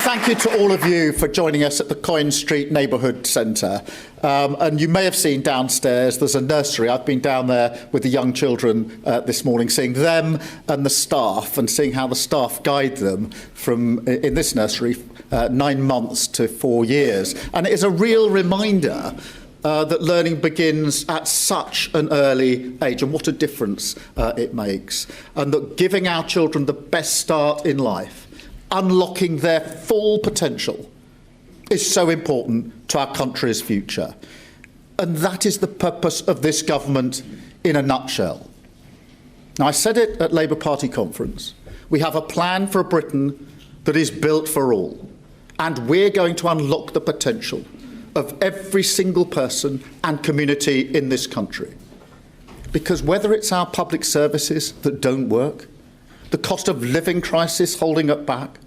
thank you to all of you for joining us at the Coin Street Neighbourhood Centre. And you may have seen downstairs there's a nursery. I've been down there with the young children this morning, seeing them and the staff, and seeing how the staff guide them from, in this nursery, 9 months to 4 years. And it is a real reminder that learning begins at such an early age, and what a difference it makes. And that giving our children the best start in life, unlocking their full potential, is so important to our country's future. And that is the purpose of this government in a nutshell. Now, I said it at Labour Party conference. We have a plan for a Britain that is built for all, and we're going to unlock the potential of every single person and community in this country. Because whether it's our public services that don't work, the cost of living crisis holding it back,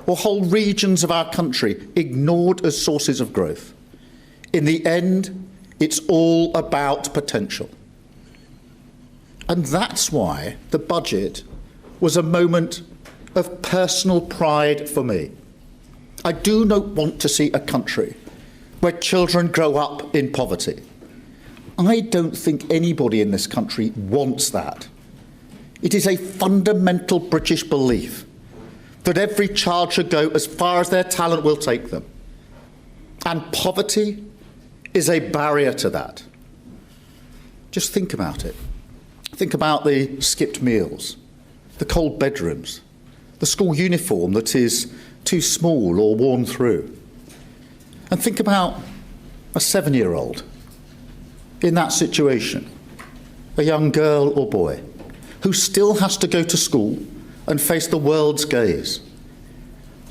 or whole regions of our country ignored as sources of growth, in the end, it's all about potential. And that's why the budget was a moment of personal pride for me. I do not want to see a country where children grow up in poverty. I don't think anybody in this country wants that. It is a fundamental British belief that every child should go as far as their talent will take them. And poverty is a barrier to that. Just think about it. Think about the skipped meals, the cold bedrooms, the school uniform that is too small or worn through. And think about a 7-year-old in that situation, a young girl or boy, who still has to go to school and face the world's gaze.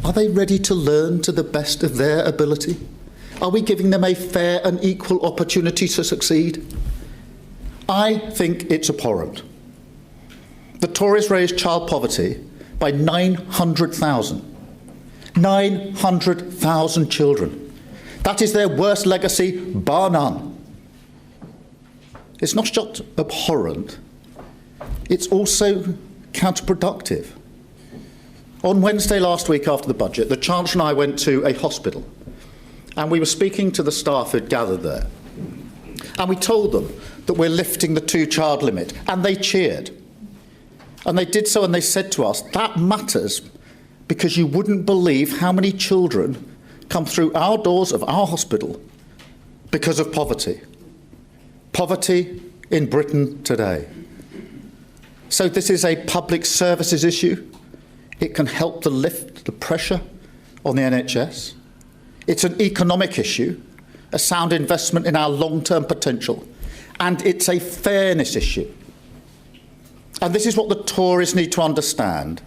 Are they ready to learn to the best of their ability? Are we giving them a fair and equal opportunity to succeed? I think it's abhorrent. The Tories raised child poverty by 900,000. 900,000 children. That is their worst legacy, bar none. It's not just abhorrent, it's also counterproductive. On Wednesday last week after the budget, the Chancellor and I went to a hospital, and we were speaking to the staff who'd gathered there. And we told them that we're lifting the 2-child limit, and they cheered. And they did so, and they said to us, that matters because you wouldn't believe how many children come through our doors of our hospital because of poverty. Poverty in Britain today. So this is a public services issue. It can help to lift the pressure on the NHS. It's an economic issue, a sound investment in our long-term potential. And it's a fairness issue. And this is what the Tories need to understand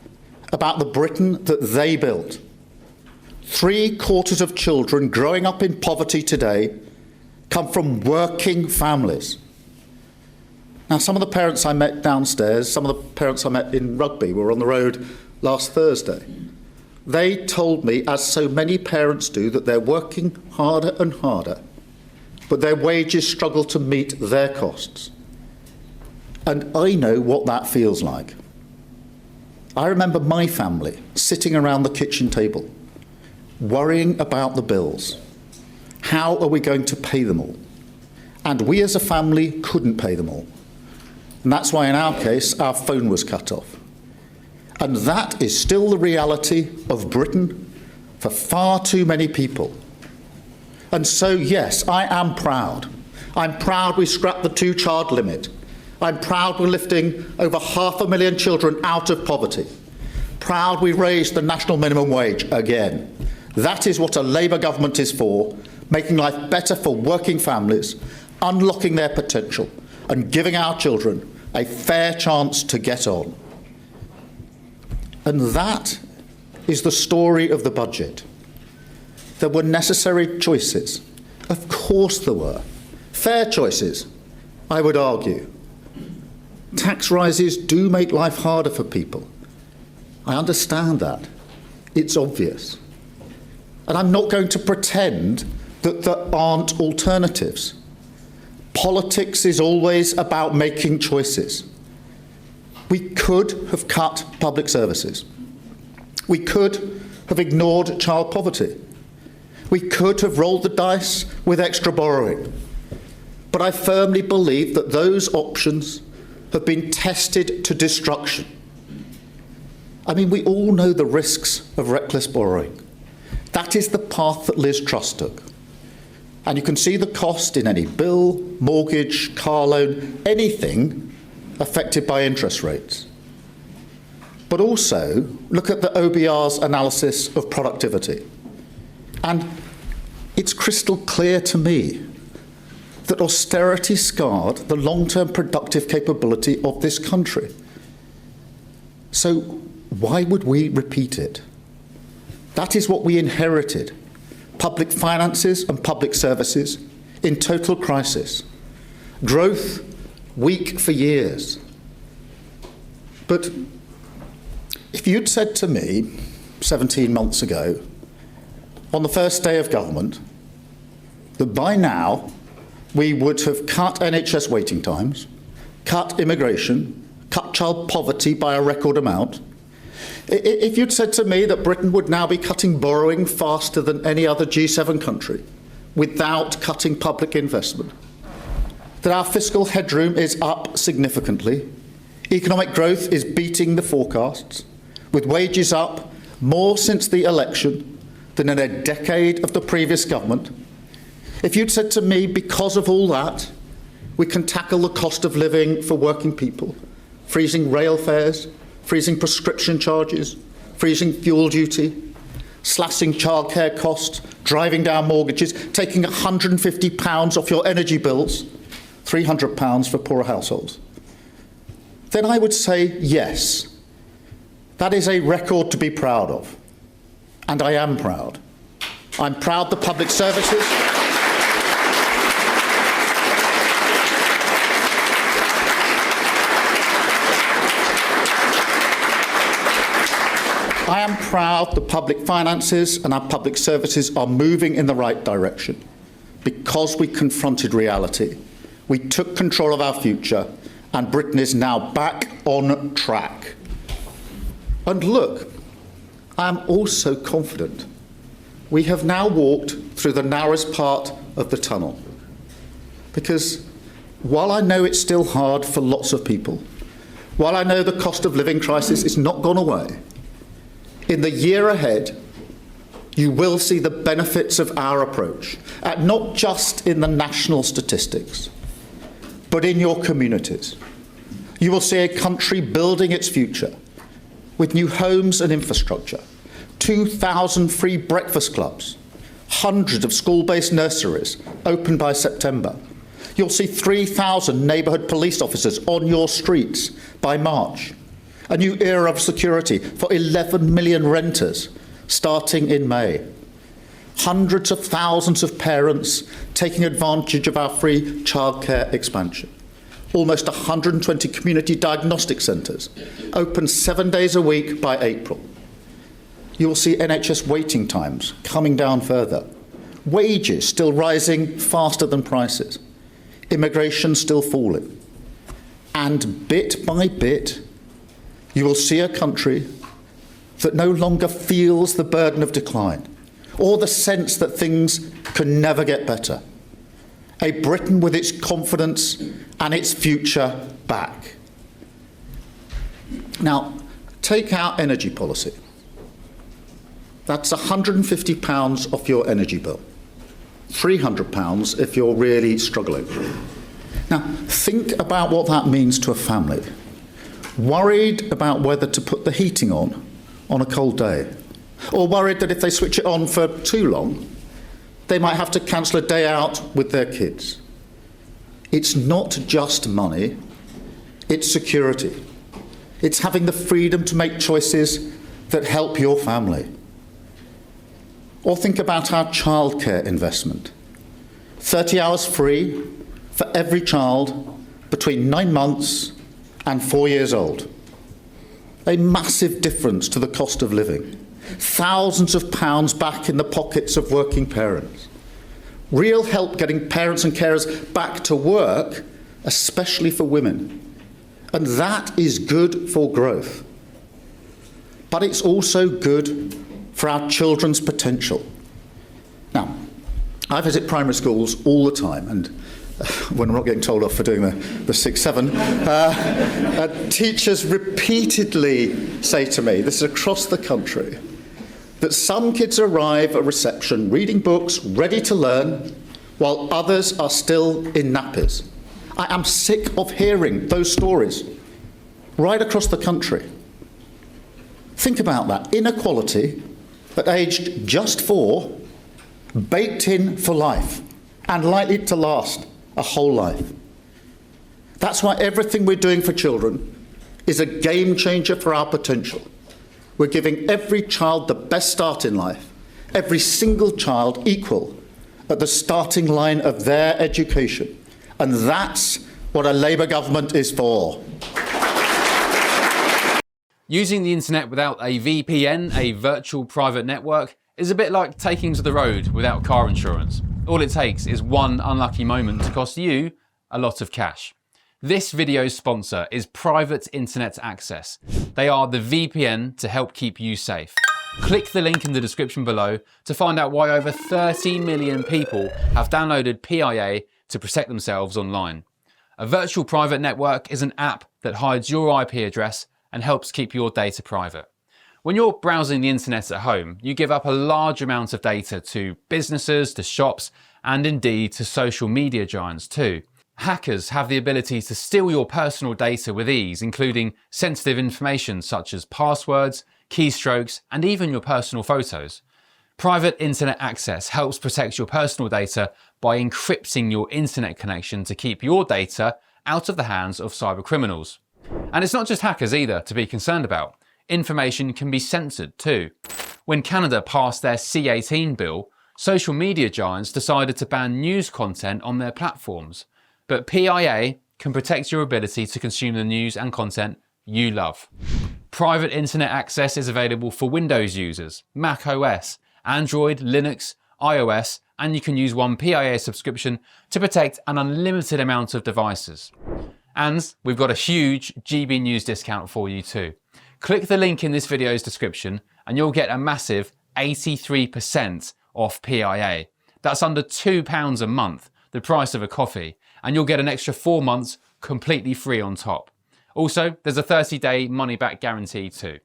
about the Britain that they built. 3/4 of children growing up in poverty today come from working families. Now, some of the parents I met downstairs, some of the parents I met in Rugby were on the road last Thursday. They told me, as so many parents do, that they're working harder and harder, but their wages struggle to meet their costs. And I know what that feels like. I remember my family sitting around the kitchen table, worrying about the bills. How are we going to pay them all? And we as a family couldn't pay them all. And that's why, in our case, our phone was cut off. And that is still the reality of Britain for far too many people. And so, yes, I am proud. I'm proud we scrapped the 2-child limit. I'm proud we're lifting over 500,000 children out of poverty. Proud we raised the national minimum wage again. That is what a Labour government is for, making life better for working families, unlocking their potential, and giving our children a fair chance to get on. And that is the story of the budget. There were necessary choices. Of course there were. Fair choices, I would argue. Tax rises do make life harder for people. I understand that. It's obvious. And I'm not going to pretend that there aren't alternatives. Politics is always about making choices. We could have cut public services. We could have ignored child poverty. We could have rolled the dice with extra borrowing. But I firmly believe that those options have been tested to destruction. I mean, we all know the risks of reckless borrowing. That is the path that Liz Truss took. And you can see the cost in any bill, mortgage, car loan, anything affected by interest rates. But also, look at the OBR's analysis of productivity. And it's crystal clear to me that austerity scarred the long-term productive capability of this country. So why would we repeat it? That is what we inherited. Public finances and public services in total crisis. Growth weak for years. But if you'd said to me 17 months ago, on the first day of government, that by now we would have cut NHS waiting times, cut immigration, cut child poverty by a record amount, if you'd said to me that Britain would now be cutting borrowing faster than any other G7 country without cutting public investment, that our fiscal headroom is up significantly, economic growth is beating the forecasts, with wages up more since the election than in a decade of the previous government, if you'd said to me, because of all that, we can tackle the cost of living for working people, freezing rail fares, freezing prescription charges, freezing fuel duty, slashing childcare costs, driving down mortgages, taking £150 off your energy bills, £300 for poorer households, then I would say yes. That is a record to be proud of. And I am proud. I'm proud the public services. I am proud the public finances and our public services are moving in the right direction because we confronted reality. We took control of our future, and Britain is now back on track. And look, I am also confident we have now walked through the narrowest part of the tunnel. Because while I know it's still hard for lots of people, while I know the cost of living crisis is not gone away, in the year ahead, you will see the benefits of our approach, not just in the national statistics, but in your communities. You will see a country building its future with new homes and infrastructure, 2,000 free breakfast clubs, hundreds of school-based nurseries opened by September. You'll see 3,000 neighbourhood police officers on your streets by March. A new era of security for 11 million renters starting in May. Hundreds of thousands of parents taking advantage of our free childcare expansion. Almost 120 community diagnostic centres open 7 days a week by April. You will see NHS waiting times coming down further. Wages still rising faster than prices. Immigration still falling. And bit by bit, you will see a country that no longer feels the burden of decline or the sense that things can never get better. A Britain with its confidence and its future back. Now, take our energy policy. That's £150 off your energy bill. £300 if you're really struggling. Now, think about what that means to a family. Worried about whether to put the heating on a cold day, or worried that if they switch it on for too long, they might have to cancel a day out with their kids. It's not just money, it's security. It's having the freedom to make choices that help your family. Or think about our childcare investment. 30 hours free for every child between 9 months and 4 years old. A massive difference to the cost of living. Thousands of pounds back in the pockets of working parents. Real help getting parents and carers back to work, especially for women. And that is good for growth. But it's also good for our children's potential. Now, I visit primary schools all the time, and when I'm not getting told off for doing the 6-7, teachers repeatedly say to me, this is across the country, that some kids arrive at reception reading books, ready to learn, while others are still in nappies. I am sick of hearing those stories right across the country. Think about that. Inequality at aged just 4, baked in for life and likely to last a whole life. That's why everything we're doing for children is a game changer for our potential. We're giving every child the best start in life, every single child equal at the starting line of their education. And that's what a Labour government is for. Using the internet without a VPN, a virtual private network, is a bit like taking to the road without car insurance. All it takes is one unlucky moment to cost you a lot of cash. This video's sponsor is Private Internet Access. They are the VPN to help keep you safe. Click the link in the description below to find out why over 30 million people have downloaded PIA to protect themselves online. A virtual private network is an app that hides your IP address and helps keep your data private. When you're browsing the internet at home, you give up a large amount of data to businesses, to shops, and indeed to social media giants too. Hackers have the ability to steal your personal data with ease, including sensitive information such as passwords, keystrokes, and even your personal photos. Private Internet Access helps protect your personal data by encrypting your internet connection to keep your data out of the hands of cyber criminals. And it's not just hackers either to be concerned about. Information can be censored too. When Canada passed their C18 bill, social media giants decided to ban news content on their platforms. But PIA can protect your ability to consume the news and content you love. Private Internet Access is available for Windows users, Mac OS, Android, Linux, iOS, and you can use one PIA subscription to protect an unlimited amount of devices. And we've got a huge GBNews discount for you too. Click the link in this video's description and you'll get a massive 83% off PIA. That's under £2 a month, the price of a coffee, and you'll get an extra 4 months completely free on top. Also, there's a 30-day money-back guarantee too.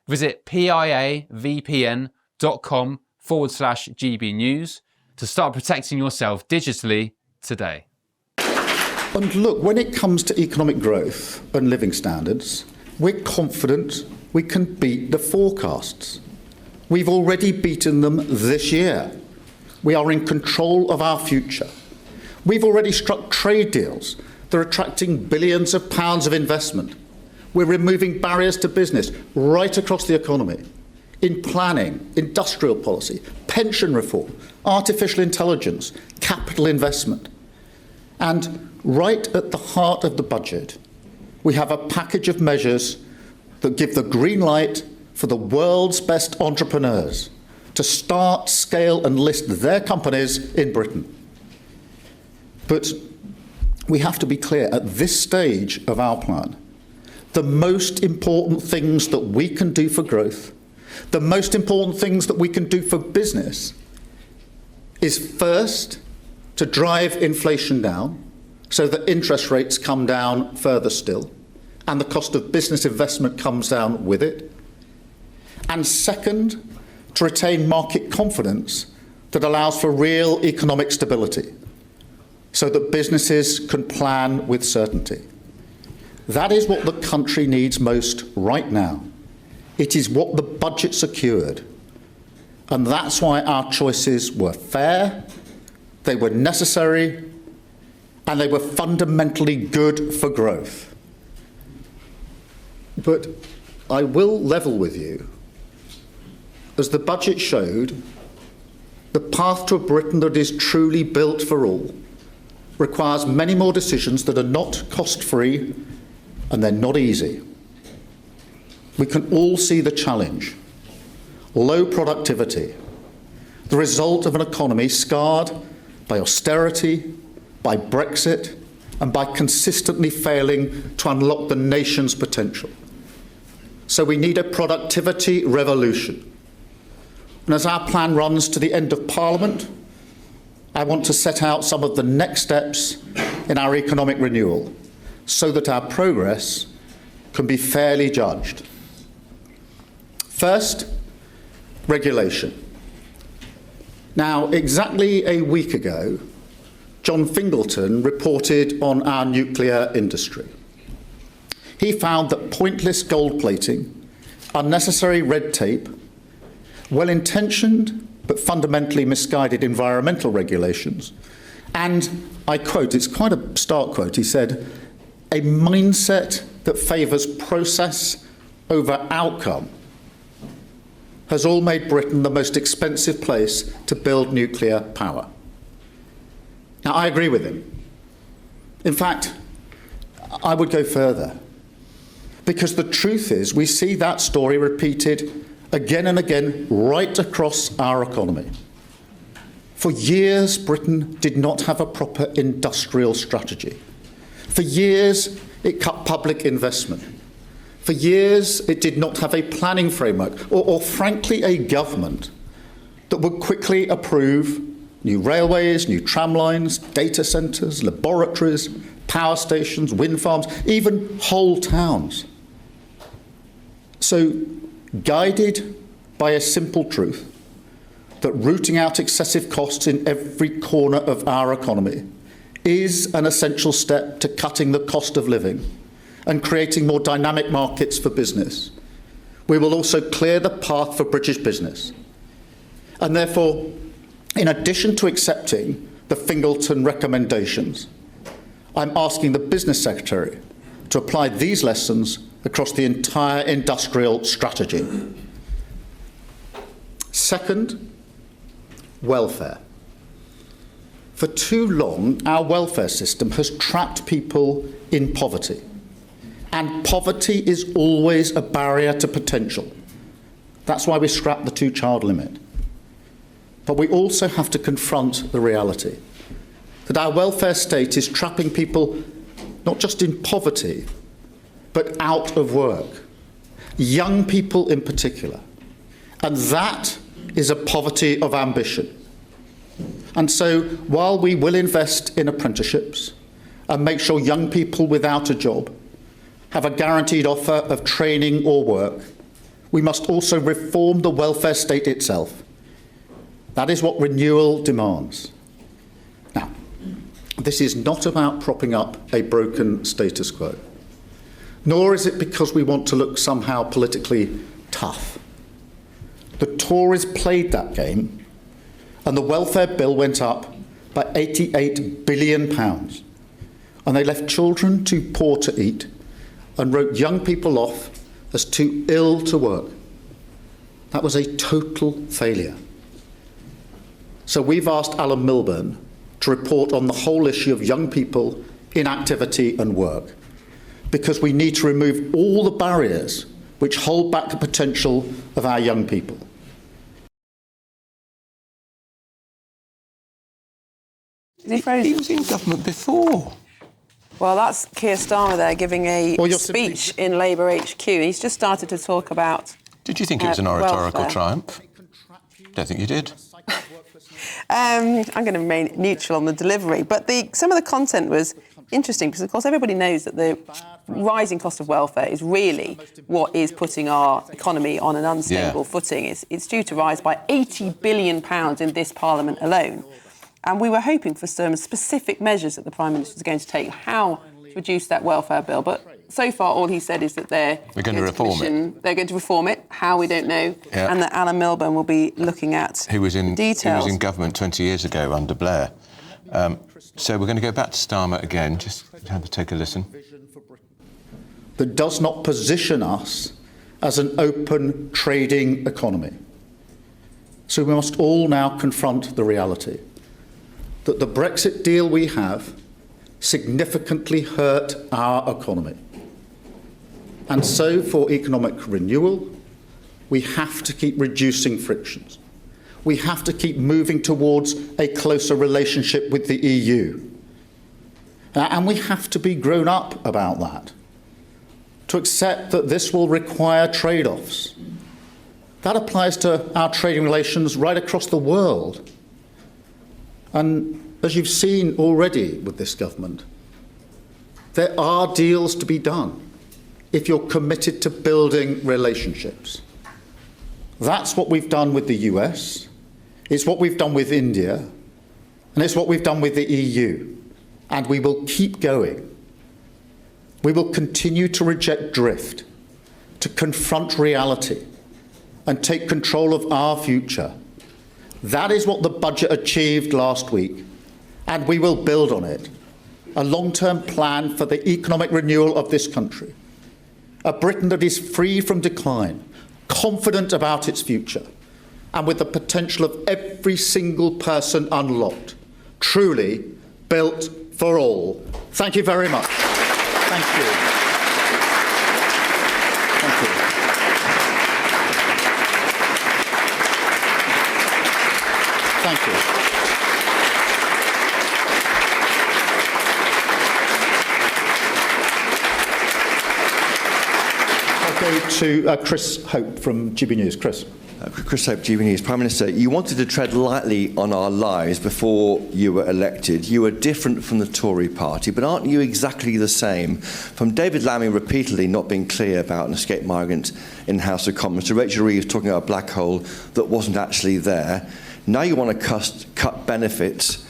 Visit piavpn.com/GBnews to start protecting yourself digitally today. And look, when it comes to economic growth and living standards, we're confident we can beat the forecasts. We've already beaten them this year. We are in control of our future. We've already struck trade deals that are attracting billions of pounds of investment. We're removing barriers to business right across the economy. In planning, industrial policy, pension reform, artificial intelligence, capital investment. And right at the heart of the budget, we have a package of measures that give the green light for the world's best entrepreneurs to start, scale and list their companies in Britain. But we have to be clear, at this stage of our plan, the most important things that we can do for growth, the most important things that we can do for business is first to drive inflation down so that interest rates come down further still and the cost of business investment comes down with it. And second, to retain market confidence that allows for real economic stability so that businesses can plan with certainty. That is what the country needs most right now. It is what the budget secured. And that's why our choices were fair, they were necessary, and they were fundamentally good for growth. But I will level with you. As the budget showed, the path to a Britain that is truly built for all requires many more decisions that are not cost-free and they're not easy. We can all see the challenge. Low productivity, the result of an economy scarred by austerity, by Brexit, and by consistently failing to unlock the nation's potential. So we need a productivity revolution. And as our plan runs to the end of Parliament, I want to set out some of the next steps in our economic renewal so that our progress can be fairly judged. First, regulation. Now, exactly a week ago, John Fingleton reported on our nuclear industry. He found that pointless gold plating, unnecessary red tape, well-intentioned but fundamentally misguided environmental regulations, and, I quote, it's quite a stark quote, he said, a mindset that favours process over outcome has all made Britain the most expensive place to build nuclear power. Now, I agree with him. In fact, I would go further, because the truth is we see that story repeated again and again right across our economy. For years, Britain did not have a proper industrial strategy. For years, it cut public investment. For years, it did not have a planning framework or frankly, a government that would quickly approve new railways, new tram lines, data centres, laboratories, power stations, wind farms, even whole towns. So, guided by a simple truth that rooting out excessive costs in every corner of our economy is an essential step to cutting the cost of living and creating more dynamic markets for business. We will also clear the path for British business. And therefore, in addition to accepting the Fingleton recommendations, I'm asking the Business Secretary to apply these lessons across the entire industrial strategy. Second, welfare. For too long, our welfare system has trapped people in poverty. And poverty is always a barrier to potential. That's why we scrapped the two-child limit. But we also have to confront the reality that our welfare state is trapping people not just in poverty, but out of work. Young people in particular. And that is a poverty of ambition. And so, while we will invest in apprenticeships and make sure young people without a job have a guaranteed offer of training or work, we must also reform the welfare state itself. That is what renewal demands. Now, this is not about propping up a broken status quo, nor is it because we want to look somehow politically tough. The Tories played that game, and the welfare bill went up by £88 billion. And they left children too poor to eat and wrote young people off as too ill to work. That was a total failure. So we've asked Alan Milburn to report on the whole issue of young people, inactivity and work, because we need to remove all the barriers which hold back the potential of our young people. He was in government before. Well, that's Keir Starmer there giving a speech in Labour HQ. He's just started to talk about Did you think it was an oratorical welfare. triumph? Don't think you did. I'm going to remain neutral on the delivery, but some of the content was interesting because, of course, everybody knows that the rising cost of welfare is really what is putting our economy on an unstable footing. It's due to rise by £80 billion in this Parliament alone. And we were hoping for some specific measures that the Prime Minister is going to take, how to reduce that welfare bill. But so far, all he said is that they're going to reform it. They're going to reform it. How, we don't know. Yeah. And that Alan Milburn will be looking at details. He was in government 20 years ago under Blair. So we're going to go back to Starmer again. Just have to take a listen. That does not position us as an open trading economy. So we must all now confront the reality that the Brexit deal we have significantly hurt our economy. And so for economic renewal, we have to keep reducing frictions. We have to keep moving towards a closer relationship with the EU. And we have to be grown up about that, to accept that this will require trade-offs. That applies to our trading relations right across the world. And as you've seen already with this government, there are deals to be done if you're committed to building relationships. That's what we've done with the US, it's what we've done with India, and it's what we've done with the EU. And we will keep going. We will continue to reject drift, to confront reality, and take control of our future. That is what the budget achieved last week, and we will build on it. A long-term plan for the economic renewal of this country. A Britain that is free from decline, confident about its future, and with the potential of every single person unlocked. Truly built for all. Thank you very much. Thank you. Thank you. Thank you. I'll go to Chris Hope from GBNews. Chris. Chris Hope, GBNews. Prime Minister, you wanted to tread lightly on our lives before you were elected. You were different from the Tory party, but aren't you exactly the same? From David Lammy repeatedly not being clear about an escaped migrant in the House of Commons, to Rachel Reeves talking about a black hole that wasn't actually there. Now you want to cut benefits,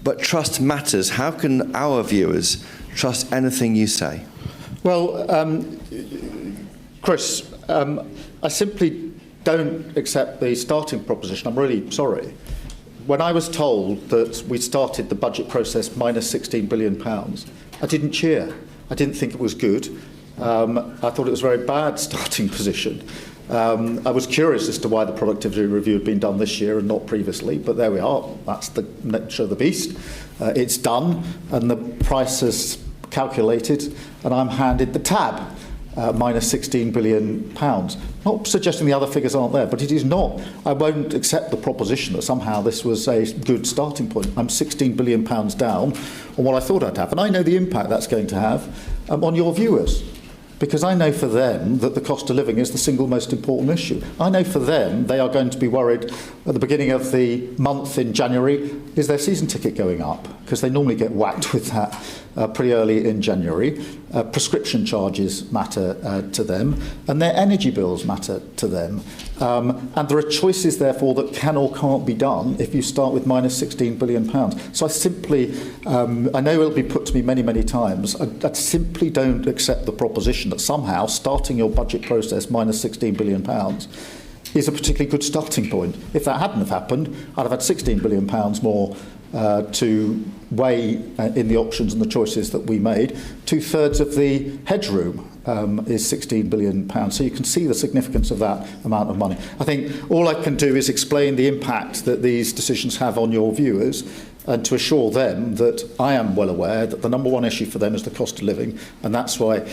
but trust matters. How can our viewers trust anything you say? Well, Chris, I simply don't accept the starting proposition. I'm really sorry. When I was told that we started the budget process minus £16 billion, I didn't cheer. I didn't think it was good. I thought it was a very bad starting position. I was curious as to why the productivity review had been done this year and not previously, but there we are. That's the nature of the beast. It's done, and the price is calculated, and I'm handed the tab. Minus £16 billion. Not suggesting the other figures aren't there, but it is not. I won't accept the proposition that somehow this was a good starting point. I'm £16 billion down on what I thought I'd have. And I know the impact that's going to have on your viewers. Because I know for them that the cost of living is the single most important issue. I know for them they are going to be worried at the beginning of the month in January, is their season ticket going up? Because they normally get whacked with that pretty early in January. Prescription charges matter to them, and their energy bills matter to them. And there are choices, therefore, that can or can't be done if you start with minus £16 billion. So I simply, I know it'll be put to me many, many times, I simply don't accept the proposition that somehow starting your budget process minus £16 billion is a particularly good starting point. If that hadn't have happened, I'd have had £16 billion more to weigh in the options and the choices that we made. 2/3 of the headroom is £16 billion. So you can see the significance of that amount of money. I think all I can do is explain the impact that these decisions have on your viewers, and to assure them that I am well aware that the number one issue for them is the cost of living, and that's why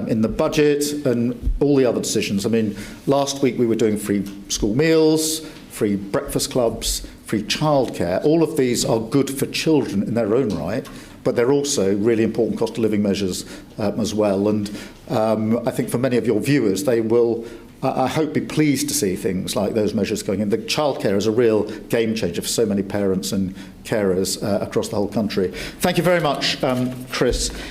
in the budget and all the other decisions, I mean, last week we were doing free school meals, free breakfast clubs, free childcare. All of these are good for children in their own right, but they're also really important cost of living measures as well. And I think for many of your viewers, they will, I hope, be pleased to see things like those measures going in. The childcare is a real game changer for so many parents and carers across the whole country. Thank you very much, Chris.